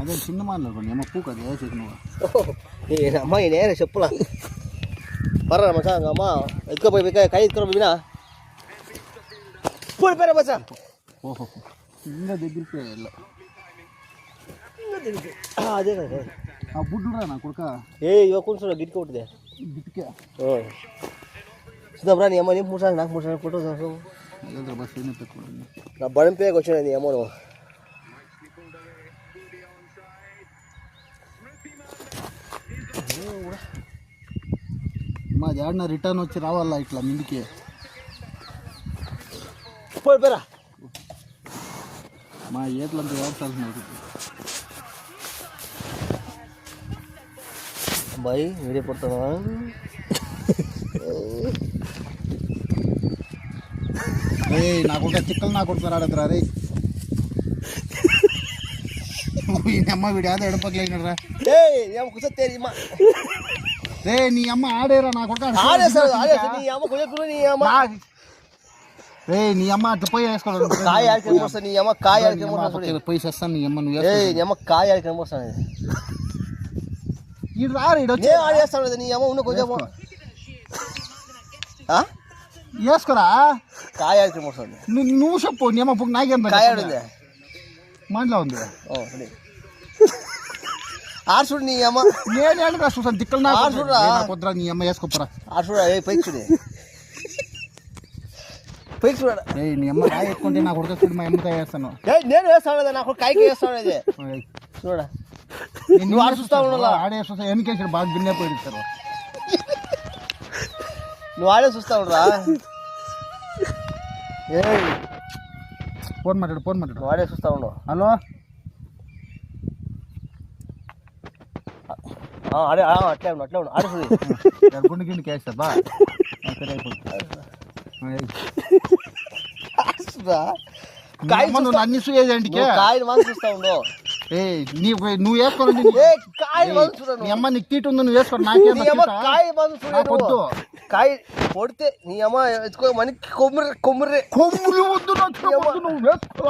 అదే చిన్న మాట్లాడుకోండి ఏమో పూ కదా వేసేది నువ్వు అమ్మ నేనే చెప్పులా పర్రా మచ్చా అమ్మ ఎత్తుకోపోయి కాయ ఎత్తుకోరా వినా పోయిపోయారా మచ్చా ఓహో ఇంకా దగ్గరికి అదే కదా ఆ బుడ్డురా నా కొడుక ఇవ కొంచెం గిట్టుక ఉంటుంది గిట్టుకే చూద్దాం రా నీ అమ్మ మూడు సార్లు నాకు 3 సార్లు ఫోటో బస్ పెట్టుకుంటుంది నా బడం పేకి వచ్చాను నీ అమ్మ నువ్వు మా జాడిన రిటర్న్ వచ్చి రావాలా ఇట్లా ముందుకి పోయిపోయారా మా ఏట్లంతా ఏడ్చాల్సిన అబ్బాయి వీడియో పడుతున్నా నాకు ఒక చిక్కలు నాకు కొడుతున్నారు ఆడద్రా రే అమ్మ వీడు యాదో ఎడపకలేనరా రే నీ అమ్మ ఆడేరా నాకు రే నీ అమ్మ అట్లా పోయి వేసుకోవాలి కాయ నీ అమ్మ కాయ పోయి చేస్తాను నీ అమ్మ నువ్వు నీ అమ్మ కాయ కనిపిస్తాను ఇది రారు ఇడు ఆడేస్తాడు నీ అమ్మ ఉన్న కొంచెం వేసుకోరా కాయ కనిపిస్తుంది నువ్వు చెప్పు నీ అమ్మ నాకేం కాయ ఆడింది మాటలో ఉంది ఆర్చుడు నీ అమ్మ నేను చూసాను దిక్కలు నాకు వద్దురా నీ అమ్మ వేసుకోపోరా ఆర్చుడా పైకి చూడే పైకి చూడ నీ అమ్మ కాయ వేసుకుంటే నాకు ఉడక చూడు మా అమ్మతో వేస్తాను నేను వేస్తాను నాకు కాయకి వేస్తాను అదే చూడ నువ్వు ఆడ చూస్తా ఉండాలా ఆడే చూస్తా ఎన్నికేసాడు బాగా గిన్నె పోయిస్తారు నువ్వు ఆడే చూస్తా ఉండరా ఫోన్ మాట్లాడు నువ్వు ఆడే చూస్తా ఉండవు హలో అడే అట్లే ఉండు ఆడే చూడు గుండె గిన్నెకి వేస్తా బా సరే అయిపోతుంది అన్ని చూసేదేంటికి కాయలు మనం చూస్తా ఉండవు నువ్వు వేసుకోండి నీ అమ్మ నీకు తీటు ఉంది నువ్వు వేసుకో నాకేమొద్దు కాయ కొడితే నీ అమ్మ ఎత్తుకో మనకి కొమ్మురు వద్దు నువ్వు వేసుకో